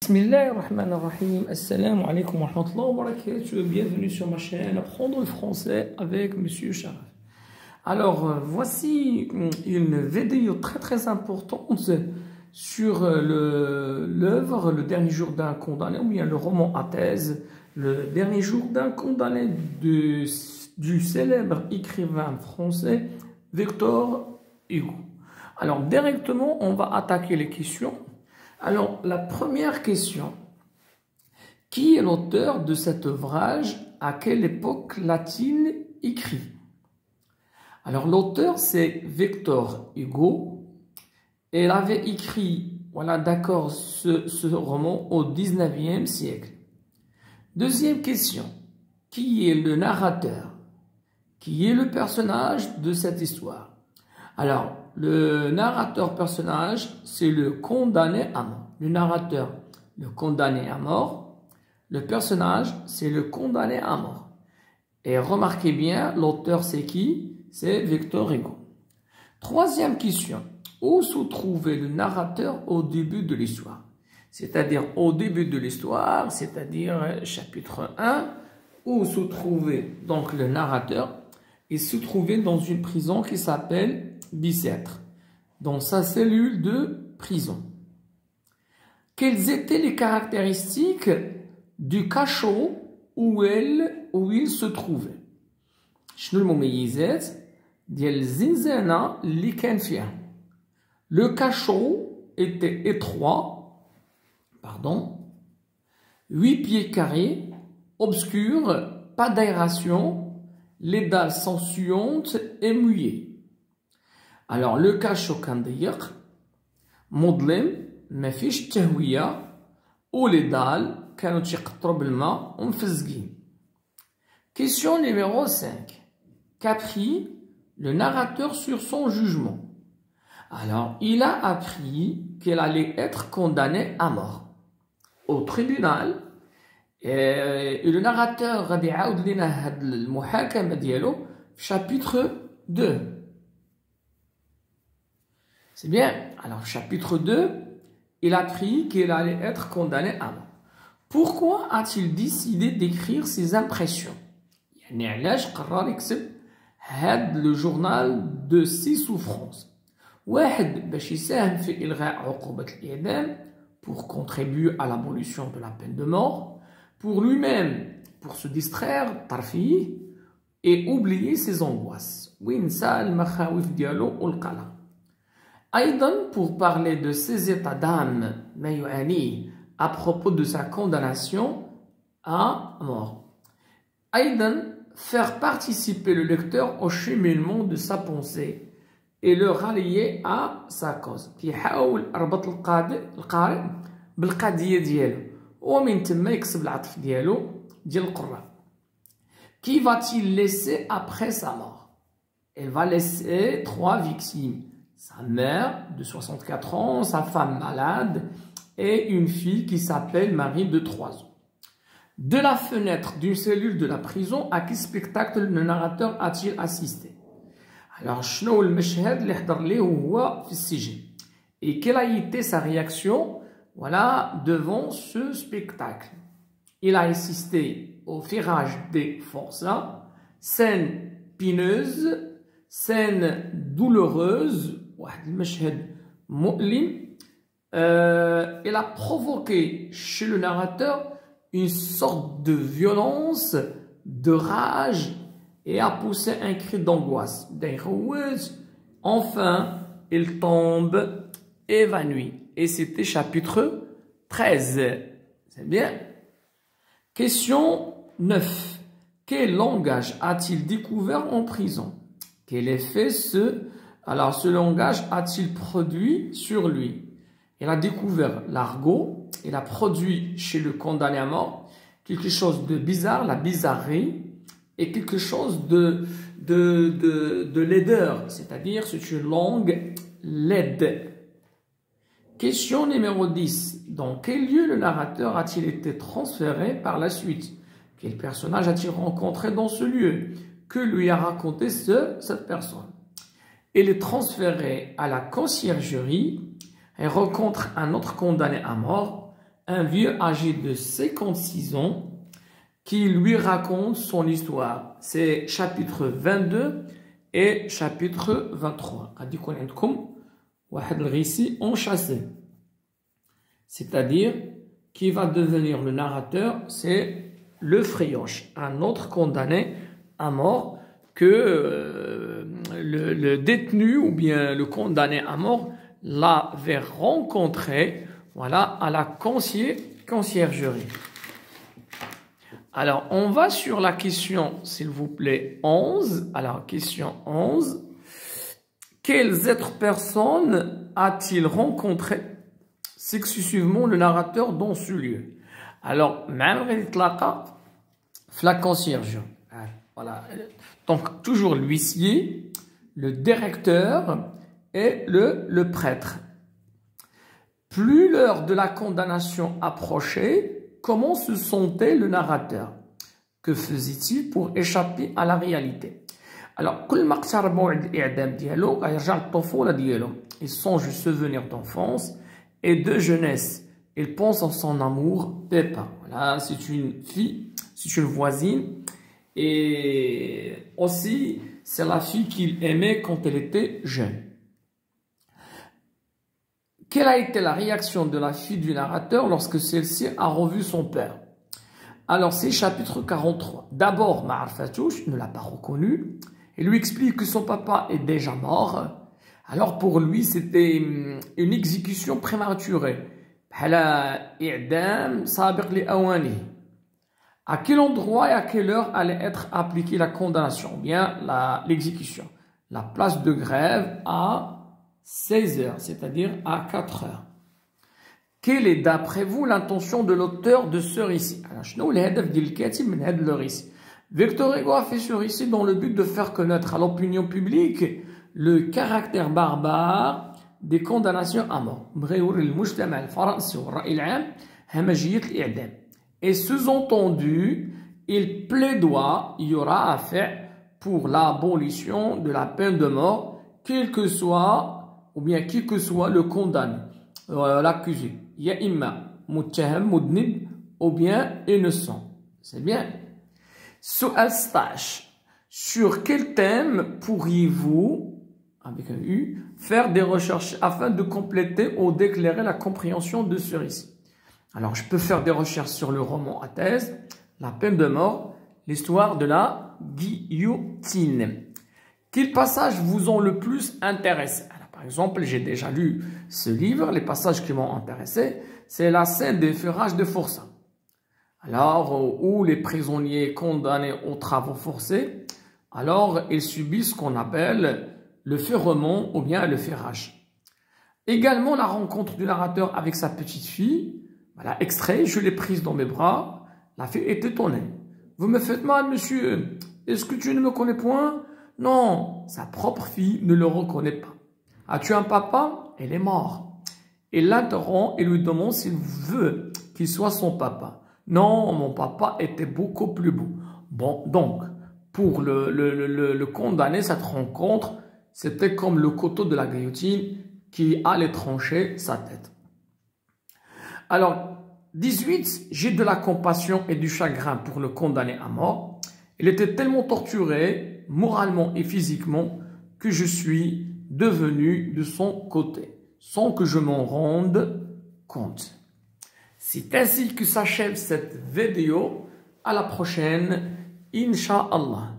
Bismillahirrahmanirrahim. Assalamu alaikum wa rahmatullahi wa barakatuh. Bienvenue sur ma chaîne Apprendre le français avec Monsieur Sharaf. Alors, voici une vidéo très importante sur l'œuvre Le dernier jour d'un condamné, ou bien le roman à thèse Le dernier jour d'un condamné du célèbre écrivain français Victor Hugo. Alors, directement, on va attaquer les questions. Alors, la première question. Qui est l'auteur de cet ouvrage? À quelle époque l'a-t-il écrit? Alors, l'auteur, c'est Victor Hugo. Et il avait écrit, voilà, d'accord, ce roman au 19e siècle. Deuxième question. Qui est le narrateur? Qui est le personnage de cette histoire? Alors, le narrateur-personnage, c'est le condamné à mort. Le narrateur, le condamné à mort. Le personnage, c'est le condamné à mort. Et remarquez bien, l'auteur, c'est qui? C'est Victor Hugo. Troisième question. Où se trouvait le narrateur au début de l'histoire? C'est-à-dire au début de l'histoire, c'est-à-dire chapitre 1, où se trouvait donc le narrateur? Il se trouvait dans une prison qui s'appelle Bicêtre, dans sa cellule de prison. Quelles étaient les caractéristiques du cachot où il se trouvait? شنو المميزات ديال الزنزانة اللي كان فيها؟ Le cachot était étroit, 8 pieds carrés, obscur, pas d'aération, les dalles sont suantes et mouillées. Alors, le cachot كان ضيق, مظلم, ما فيش تهوية, و les dalles كانوا تيقطروا بالماء ومفزقين. Question numéro 5. Qu'apprit le narrateur sur son jugement? Alors, il a appris qu'il allait être condamné à mort au tribunal. Et le narrateur غادي يعاود لنا هاد المحاكمة ديالو في chapitre 2. C'est bien. Alors, chapitre 2, il a appris qu'il allait être condamné à mort. Pourquoi a-t-il décidé d'écrire ses impressions? يعني علاش قرر يكتب هاد le journal de ses souffrances. واحد باش يساهم في إلغاء عقوبة الإعدام, pour contribuer à l'abolition de la peine de mort, pour lui-même, pour se distraire, tarfih, et oublier ses angoisses. وينسى المخاوف ديالو والقلق. أيضا pour parler de ses états d'âme ما يعانيه à propos de sa condamnation à mort. أيضا faire participer le lecteur au cheminement de sa pensée et le rallier à sa cause. كيحاول يربط القارئ بالقضية ديالو ومن ثم يكسب العطف ديالو ديال القراء. Qui va-t-il laisser après sa mort? Elle va laisser 3 victimes. Sa mère de 64 ans, sa femme malade et une fille qui s'appelle Marie de 3 ans. De la fenêtre d'une cellule de la prison, à quel spectacle le narrateur a-t-il assisté? Alors, شنو المشهد اللي حضر ليه وهو في السجن? Et quelle a été sa réaction, voilà, devant ce spectacle? Il a assisté au firage des forçats, scène pineuse, scène douloureuse, il a provoqué chez le narrateur une sorte de violence, de rage, et a poussé un cri d'angoisse. Enfin, il tombe évanoui. Et c'était chapitre 13. C'est bien. Question 9. Quel langage a-t-il découvert en prison? Quel effet ce langage a-t-il produit sur lui? Il a découvert l'argot, il a produit chez le condamné à mort quelque chose de bizarre, la bizarrerie, et quelque chose de laideur, c'est-à-dire c'est une langue laide. Question numéro 10. Dans quel lieu le narrateur a-t-il été transféré par la suite? Quel personnage a-t-il rencontré dans ce lieu? Que lui a raconté cette personne? Il est transféré à la conciergerie et rencontre un autre condamné à mort un vieux âgé de 56 ans qui lui raconte son histoire. C'est chapitre 22 et chapitre 23. C'est-à-dire qui va devenir le narrateur, c'est le Frioche, un autre condamné à mort que le détenu ou bien le condamné à mort l'avait rencontré, voilà, à la conciergerie. Alors, on va sur la question, s'il vous plaît, 11. Alors, question 11. Quelles autres personnes a-t-il rencontré successivement le narrateur dans ce lieu? Alors, même la conciergerie. Voilà. Donc, toujours l'huissier, le directeur et le prêtre. Plus l'heure de la condamnation approchait, comment se sentait le narrateur? Que faisait-il pour échapper à la réalité? Alors, il songe souvenir d'enfance et de jeunesse. Il pense à son amour Peppa. Voilà, c'est une fille, c'est une voisine. Et aussi, c'est la fille qu'il aimait quand elle était jeune. Quelle a été la réaction de la fille du narrateur lorsque celle-ci a revu son père? Alors, c'est chapitre 43. D'abord, Ma'arfatouch ne l'a pas reconnu. Il lui explique que son papa est déjà mort. Alors, pour lui, c'était une exécution prématurée. À quel endroit et à quelle heure allait être appliquée la condamnation, ou bien l'exécution? La place de grève à 16 heures, c'est-à-dire à 4 heures. Quelle est d'après vous l'intention de l'auteur de ce récit? Victor Hugo a fait ce récit dans le but de faire connaître à l'opinion publique le caractère barbare des condamnations à mort. Et sous-entendu, il plaidoie, il y aura à faire pour l'abolition de la peine de mort, quel que soit, ou bien qui que soit le condamné, l'accusé. Ya imma muttaham mudnib ou bien innocent. C'est bien. Su'al stage. Sur quel thème pourriez-vous, avec un U, faire des recherches afin de compléter ou d'éclairer la compréhension de ce récit? Alors, je peux faire des recherches sur le roman à thèse, la peine de mort, l'histoire de la guillotine. Quels passages vous ont le plus intéressé? Alors, par exemple, j'ai déjà lu ce livre. Les passages qui m'ont intéressé, c'est la scène des ferrages de forçats. Alors, où les prisonniers condamnés aux travaux forcés, alors ils subissent ce qu'on appelle le ferrement ou bien le ferrage. Également, la rencontre du narrateur avec sa petite fille. Voilà, extrait, je l'ai prise dans mes bras. La fille est étonnée. Vous me faites mal, monsieur. Est-ce que tu ne me connais point? Non, sa propre fille ne le reconnaît pas. As-tu un papa? Elle est morte. Il l'interrompt et lui demande s'il veut qu'il soit son papa. Non, mon papa était beaucoup plus beau. Bon, donc, pour le condamné, cette rencontre, c'était comme le couteau de la guillotine qui allait trancher sa tête. Alors, 18, j'ai de la compassion et du chagrin pour le condamné à mort. Il était tellement torturé, moralement et physiquement, que je suis devenu de son côté, sans que je m'en rende compte. C'est ainsi que s'achève cette vidéo. À la prochaine, Inch'Allah.